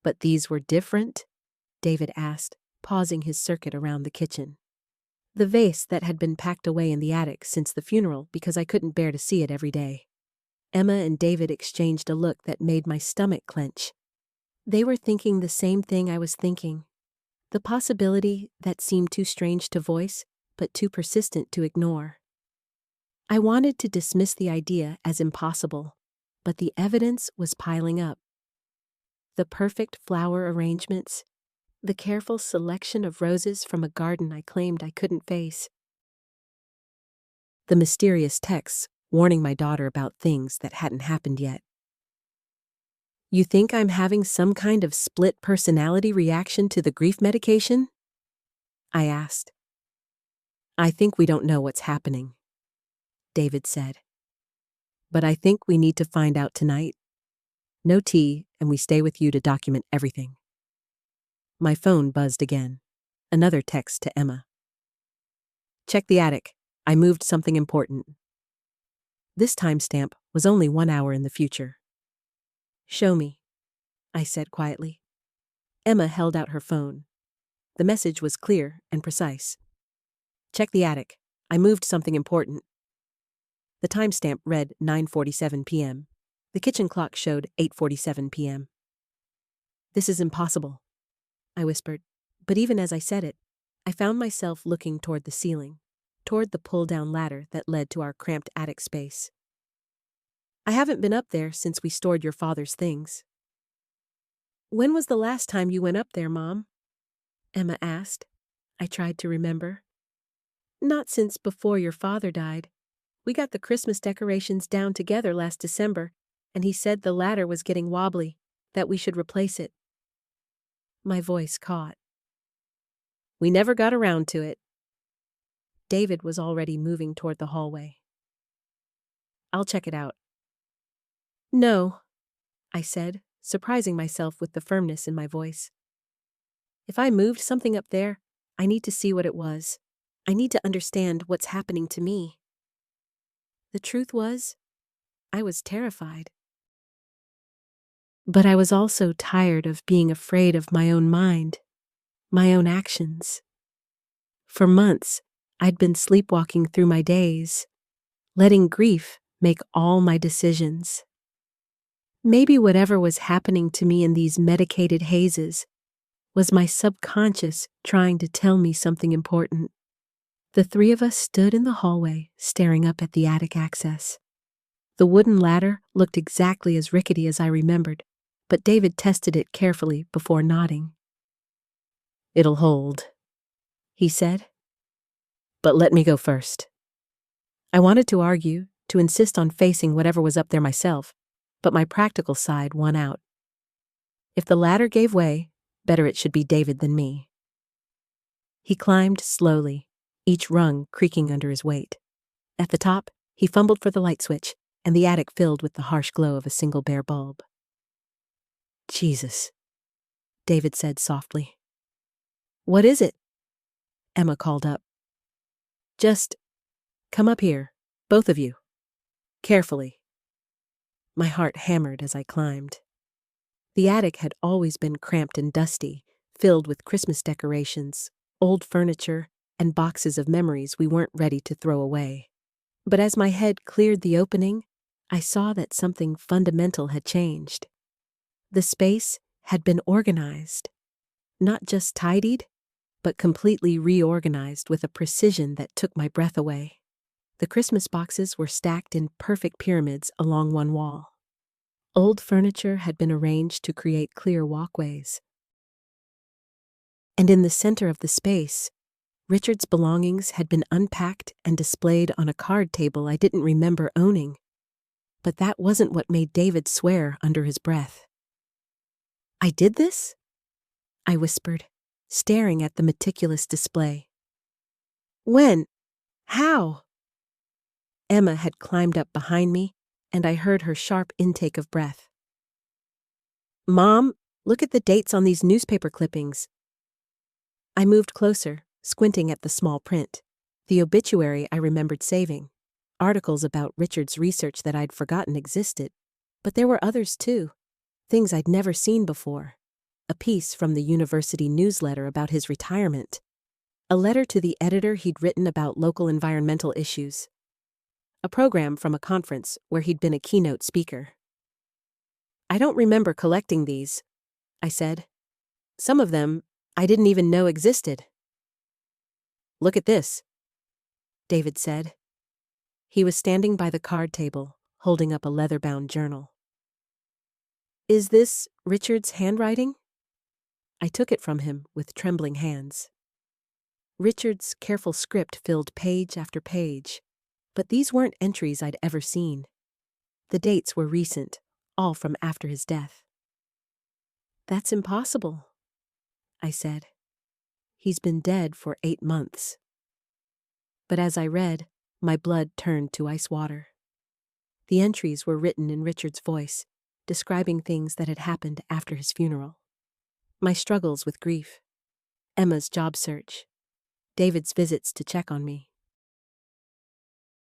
But these were different? David asked, pausing his circuit around the kitchen. The vase that had been packed away in the attic since the funeral because I couldn't bear to see it every day. Emma and David exchanged a look that made my stomach clench. They were thinking the same thing I was thinking. The possibility that seemed too strange to voice, but too persistent to ignore. I wanted to dismiss the idea as impossible, but the evidence was piling up. The perfect flower arrangements, the careful selection of roses from a garden I claimed I couldn't face. The mysterious texts warning my daughter about things that hadn't happened yet. You think I'm having some kind of split personality reaction to the grief medication? I asked. I think we don't know what's happening, David said. But I think we need to find out tonight. No tea, and we stay with you to document everything. My phone buzzed again. Another text to Emma. Check the attic. I moved something important. This timestamp was only 1 hour in the future. Show me, I said quietly. Emma held out her phone. The message was clear and precise. Check the attic. I moved something important. The timestamp read 9:47 p.m. The kitchen clock showed 8:47 p.m. This is impossible, I whispered, but even as I said it, I found myself looking toward the ceiling, toward the pull-down ladder that led to our cramped attic space. I haven't been up there since we stored your father's things. When was the last time you went up there, Mom? Emma asked. I tried to remember. Not since before your father died. We got the Christmas decorations down together last December, and he said the ladder was getting wobbly, that we should replace it. My voice caught. We never got around to it. David was already moving toward the hallway. I'll check it out. No, I said, surprising myself with the firmness in my voice. If I moved something up there, I need to see what it was. I need to understand what's happening to me. The truth was, I was terrified. But I was also tired of being afraid of my own mind, my own actions. For months, I'd been sleepwalking through my days, letting grief make all my decisions. Maybe whatever was happening to me in these medicated hazes was my subconscious trying to tell me something important. The three of us stood in the hallway, staring up at the attic access. The wooden ladder looked exactly as rickety as I remembered, but David tested it carefully before nodding. It'll hold, he said. But let me go first. I wanted to argue, to insist on facing whatever was up there myself, but my practical side won out. If the ladder gave way, better it should be David than me. He climbed slowly, each rung creaking under his weight. At the top, he fumbled for the light switch, and the attic filled with the harsh glow of a single bare bulb. Jesus, David said softly. What is it? Emma called up. Just come up here, both of you. Carefully. My heart hammered as I climbed. The attic had always been cramped and dusty, filled with Christmas decorations, old furniture, and boxes of memories we weren't ready to throw away. But as my head cleared the opening, I saw that something fundamental had changed. The space had been organized. Not just tidied, but completely reorganized with a precision that took my breath away. The Christmas boxes were stacked in perfect pyramids along one wall. Old furniture had been arranged to create clear walkways. And in the center of the space, Richard's belongings had been unpacked and displayed on a card table I didn't remember owning. But that wasn't what made David swear under his breath. I did this? I whispered, staring at the meticulous display. When? How? Emma had climbed up behind me, and I heard her sharp intake of breath. Mom, look at the dates on these newspaper clippings. I moved closer, squinting at the small print. The obituary I remembered saving. Articles about Richard's research that I'd forgotten existed. But there were others too. Things I'd never seen before. A piece from the university newsletter about his retirement. A letter to the editor he'd written about local environmental issues. A program from a conference where he'd been a keynote speaker. I don't remember collecting these, I said. Some of them I didn't even know existed. Look at this, David said. He was standing by the card table, holding up a leather-bound journal. Is this Richard's handwriting? I took it from him with trembling hands. Richard's careful script filled page after page, but these weren't entries I'd ever seen. The dates were recent, all from after his death. That's impossible, I said. He's been dead for 8 months. But as I read, my blood turned to ice water. The entries were written in Richard's voice, describing things that had happened after his funeral. My struggles with grief, Emma's job search, David's visits to check on me.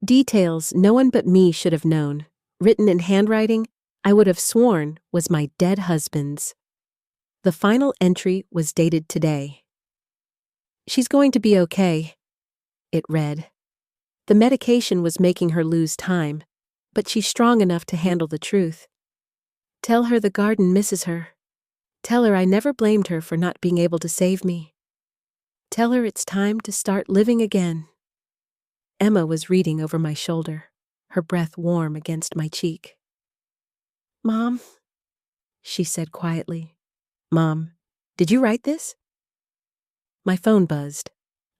Details no one but me should have known, written in handwriting I would have sworn was my dead husband's. The final entry was dated today. She's going to be okay, it read. The medication was making her lose time, but she's strong enough to handle the truth. Tell her the garden misses her. Tell her I never blamed her for not being able to save me. Tell her it's time to start living again. Emma was reading over my shoulder, her breath warm against my cheek. Mom, she said quietly. Mom, did you write this? My phone buzzed.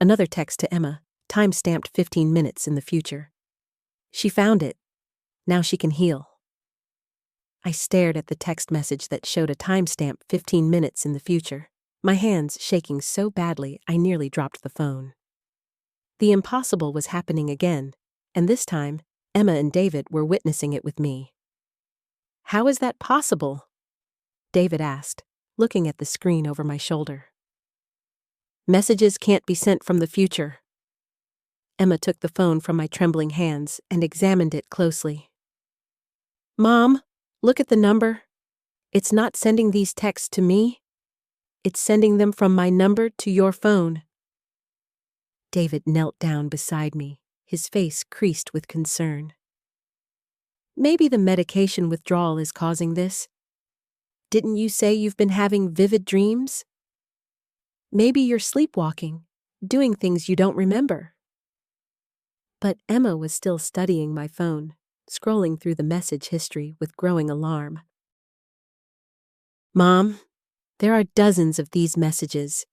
Another text to Emma, time-stamped 15 minutes in the future. She found it. Now she can heal. I stared at the text message that showed a timestamp 15 minutes in the future, my hands shaking so badly I nearly dropped the phone. The impossible was happening again, and this time, Emma and David were witnessing it with me. How is that possible? David asked, looking at the screen over my shoulder. Messages can't be sent from the future. Emma took the phone from my trembling hands and examined it closely. Mom, look at the number. It's not sending these texts to me. It's sending them from my number to your phone. David knelt down beside me, his face creased with concern. Maybe the medication withdrawal is causing this. Didn't you say you've been having vivid dreams? Maybe you're sleepwalking, doing things you don't remember. But Emma was still studying my phone, scrolling through the message history with growing alarm. Mom, there are dozens of these messages.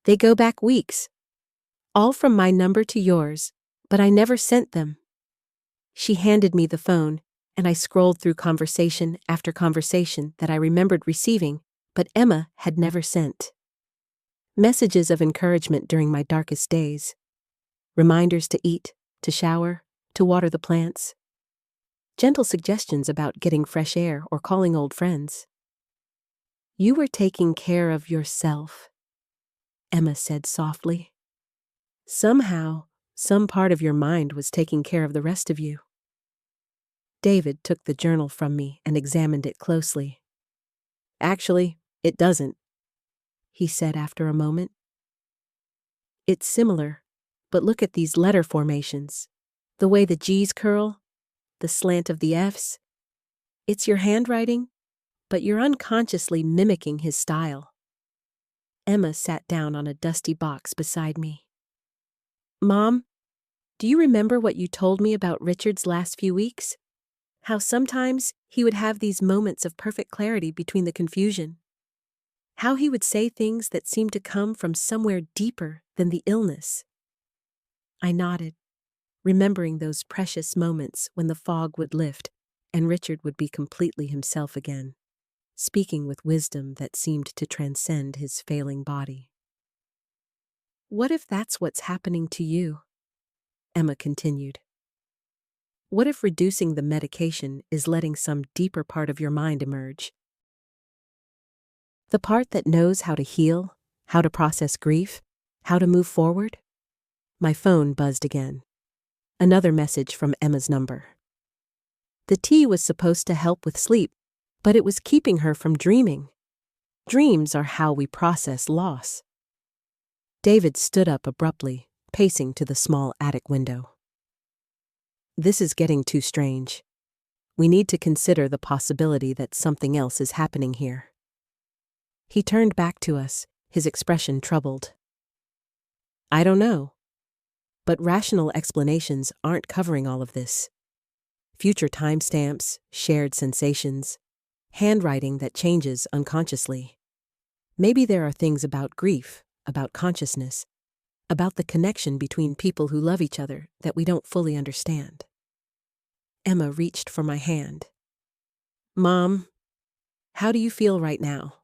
They go back weeks. All from my number to yours, but I never sent them. She handed me the phone, and I scrolled through conversation after conversation that I remembered receiving, but Emma had never sent. Messages of encouragement during my darkest days. Reminders to eat, to shower, to water the plants. Gentle suggestions about getting fresh air or calling old friends. You were taking care of yourself, Emma said softly. Somehow, some part of your mind was taking care of the rest of you. David took the journal from me and examined it closely. Actually, it doesn't, he said after a moment. It's similar, but look at these letter formations. The way the G's curl, the slant of the F's. It's your handwriting, but you're unconsciously mimicking his style. Emma sat down on a dusty box beside me. Mom, do you remember what you told me about Richard's last few weeks? How sometimes he would have these moments of perfect clarity between the confusion. How he would say things that seemed to come from somewhere deeper than the illness. I nodded, remembering those precious moments when the fog would lift and Richard would be completely himself again. speaking with wisdom that seemed to transcend his failing body. "What if that's what's happening to you?" Emma continued. "What if reducing the medication is letting some deeper part of your mind emerge? The part that knows how to heal, how to process grief, how to move forward?" My phone buzzed again. Another message from Emma's number. The tea was supposed to help with sleep, but it was keeping her from dreaming. Dreams are how we process loss. David stood up abruptly, pacing to the small attic window. "This is getting too strange. We need to consider the possibility that something else is happening here." He turned back to us, his expression troubled. "I don't know. But rational explanations aren't covering all of this. Future timestamps, shared sensations, handwriting that changes unconsciously. Maybe there are things about grief, about consciousness, about the connection between people who love each other that we don't fully understand." Emma reached for my hand. "Mom, how do you feel right now?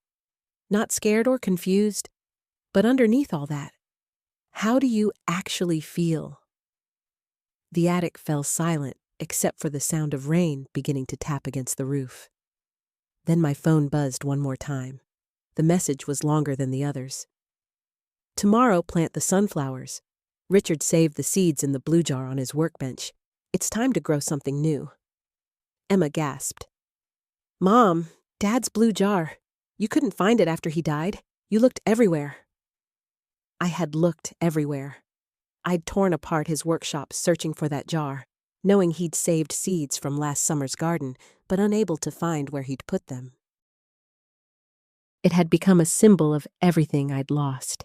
Not scared or confused, but underneath all that, how do you actually feel?" The attic fell silent except for the sound of rain beginning to tap against the roof. Then my phone buzzed one more time. The message was longer than the others. "Tomorrow plant the sunflowers. Richard saved the seeds in the blue jar on his workbench. It's time to grow something new." Emma gasped. "Mom, Dad's blue jar. You couldn't find it after he died. You looked everywhere." I had looked everywhere. I'd torn apart his workshop searching for that jar, knowing he'd saved seeds from last summer's garden, but unable to find where he'd put them. It had become a symbol of everything I'd lost,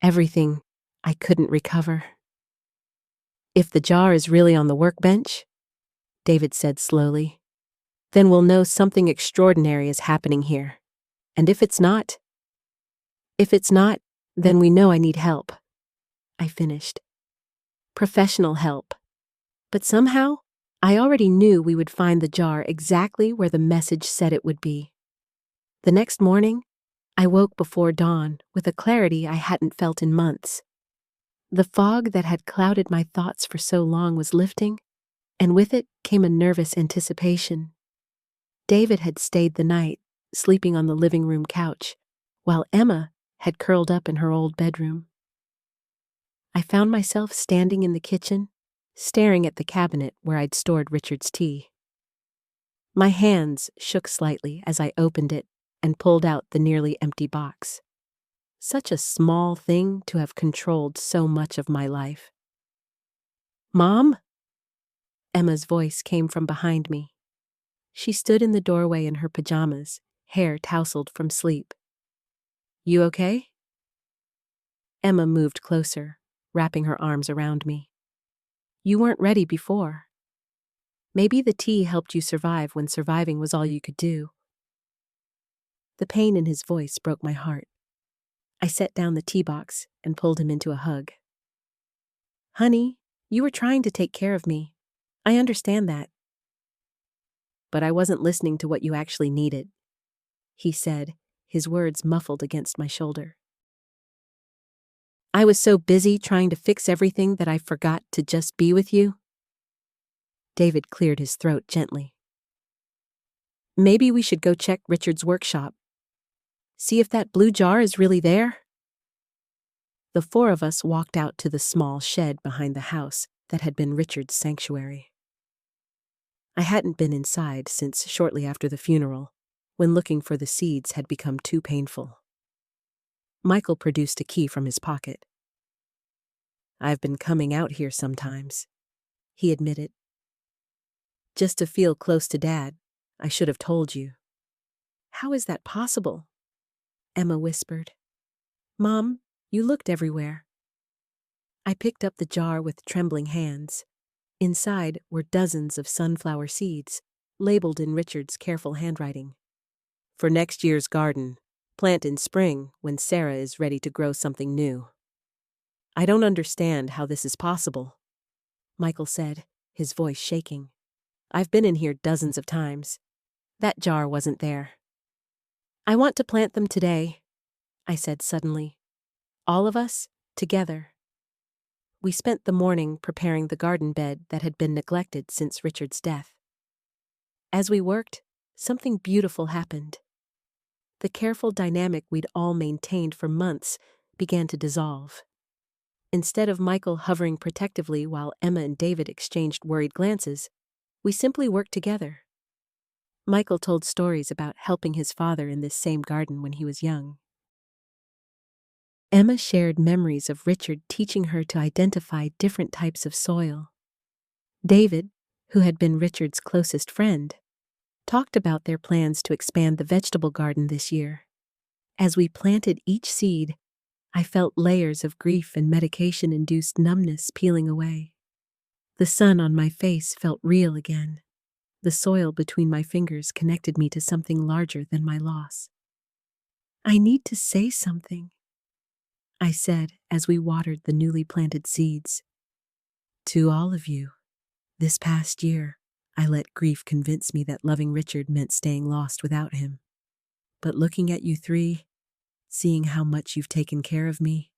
everything I couldn't recover. "If the jar is really on the workbench," David said slowly, "then we'll know something extraordinary is happening here. And if it's not, then we know I need help." I finished. Professional help. But somehow, I already knew we would find the jar exactly where the message said it would be. The next morning, I woke before dawn with a clarity I hadn't felt in months. The fog that had clouded my thoughts for so long was lifting, and with it came a nervous anticipation. David had stayed the night, sleeping on the living room couch, while Emma had curled up in her old bedroom. I found myself standing in the kitchen, staring at the cabinet where I'd stored Richard's tea. My hands shook slightly as I opened it and pulled out the nearly empty box. Such a small thing to have controlled so much of my life. "Mom?" Emma's voice came from behind me. She stood in the doorway in her pajamas, hair tousled from sleep. "You okay?" Emma moved closer, wrapping her arms around me. "You weren't ready before. Maybe the tea helped you survive when surviving was all you could do." The pain in his voice broke my heart. I set down the tea box and pulled him into a hug. "Honey, you were trying to take care of me. I understand that. But I wasn't listening to what you actually needed," he said, his words muffled against my shoulder. "I was so busy trying to fix everything that I forgot to just be with you." David cleared his throat gently. "Maybe we should go check Richard's workshop. See if that blue jar is really there." The four of us walked out to the small shed behind the house that had been Richard's sanctuary. I hadn't been inside since shortly after the funeral, when looking for the seeds had become too painful. Michael produced a key from his pocket. "I've been coming out here sometimes," he admitted. "Just to feel close to Dad. I should have told you." "How is that possible?" Emma whispered. "Mom, you looked everywhere." I picked up the jar with trembling hands. Inside were dozens of sunflower seeds, labeled in Richard's careful handwriting. "For next year's garden, plant in spring when Sarah is ready to grow something new." "I don't understand how this is possible," Michael said, his voice shaking. "I've been in here dozens of times. That jar wasn't there." I want to plant them today, I said suddenly. All of us, together. We spent the morning preparing the garden bed that had been neglected since Richard's death. As we worked, something beautiful happened. The careful dynamic we'd all maintained for months began to dissolve. Instead of Michael hovering protectively while Emma and David exchanged worried glances, we simply worked together. Michael told stories about helping his father in this same garden when he was young. Emma shared memories of Richard teaching her to identify different types of soil. David, who had been Richard's closest friend, talked about their plans to expand the vegetable garden this year. As we planted each seed, I felt layers of grief and medication-induced numbness peeling away. The sun on my face felt real again. The soil between my fingers connected me to something larger than my loss. I need to say something, I said as we watered the newly planted seeds. To all of you, this past year, I let grief convince me that loving Richard meant staying lost without him. But looking at you three, seeing how much you've taken care of me,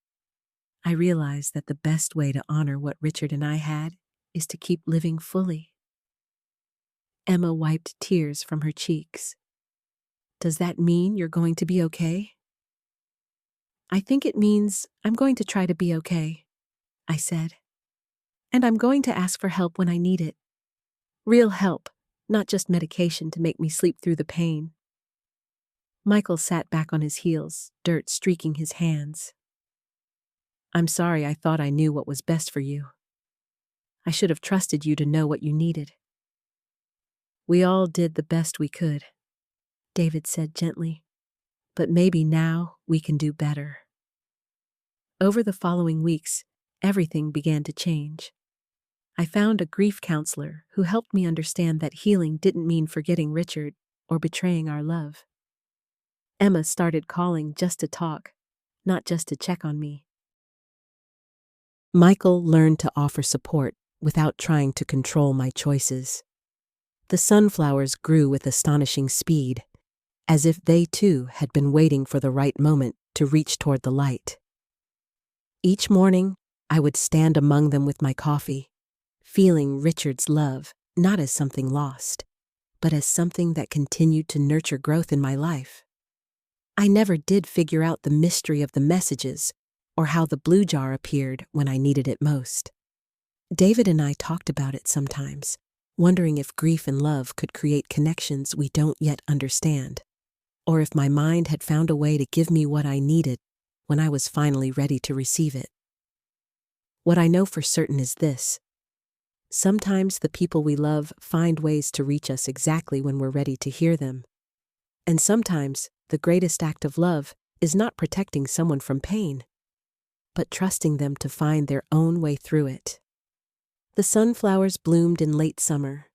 I realized that the best way to honor what Richard and I had is to keep living fully. Emma wiped tears from her cheeks. Does that mean you're going to be okay? I think it means I'm going to try to be okay, I said. And I'm going to ask for help when I need it. Real help, not just medication to make me sleep through the pain. Michael sat back on his heels, dirt streaking his hands. I'm sorry I thought I knew what was best for you. I should have trusted you to know what you needed. We all did the best we could, David said gently. But maybe now we can do better. Over the following weeks, everything began to change. I found a grief counselor who helped me understand that healing didn't mean forgetting Richard or betraying our love. Emma started calling just to talk, not just to check on me. Michael learned to offer support without trying to control my choices. The sunflowers grew with astonishing speed, as if they too had been waiting for the right moment to reach toward the light. Each morning, I would stand among them with my coffee, feeling Richard's love not as something lost, but as something that continued to nurture growth in my life. I never did figure out the mystery of the messages or how the blue jar appeared when I needed it most. David and I talked about it sometimes, wondering if grief and love could create connections we don't yet understand, or if my mind had found a way to give me what I needed when I was finally ready to receive it. What I know for certain is this: sometimes the people we love find ways to reach us exactly when we're ready to hear them. And sometimes the greatest act of love is not protecting someone from pain, but trusting them to find their own way through it. The sunflowers bloomed in late summer,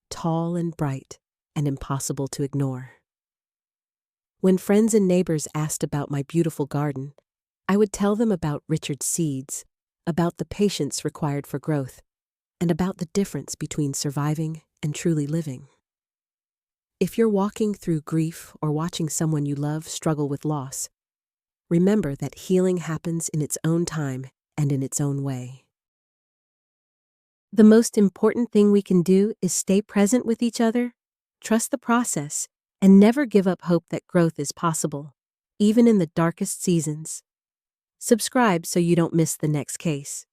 tall and bright and impossible to ignore. When friends and neighbors asked about my beautiful garden, I would tell them about Richard's seeds, about the patience required for growth, and about the difference between surviving and truly living. If you're walking through grief or watching someone you love struggle with loss, remember that healing happens in its own time and in its own way. The most important thing we can do is stay present with each other, trust the process, and never give up hope that growth is possible, even in the darkest seasons. Subscribe so you don't miss the next case.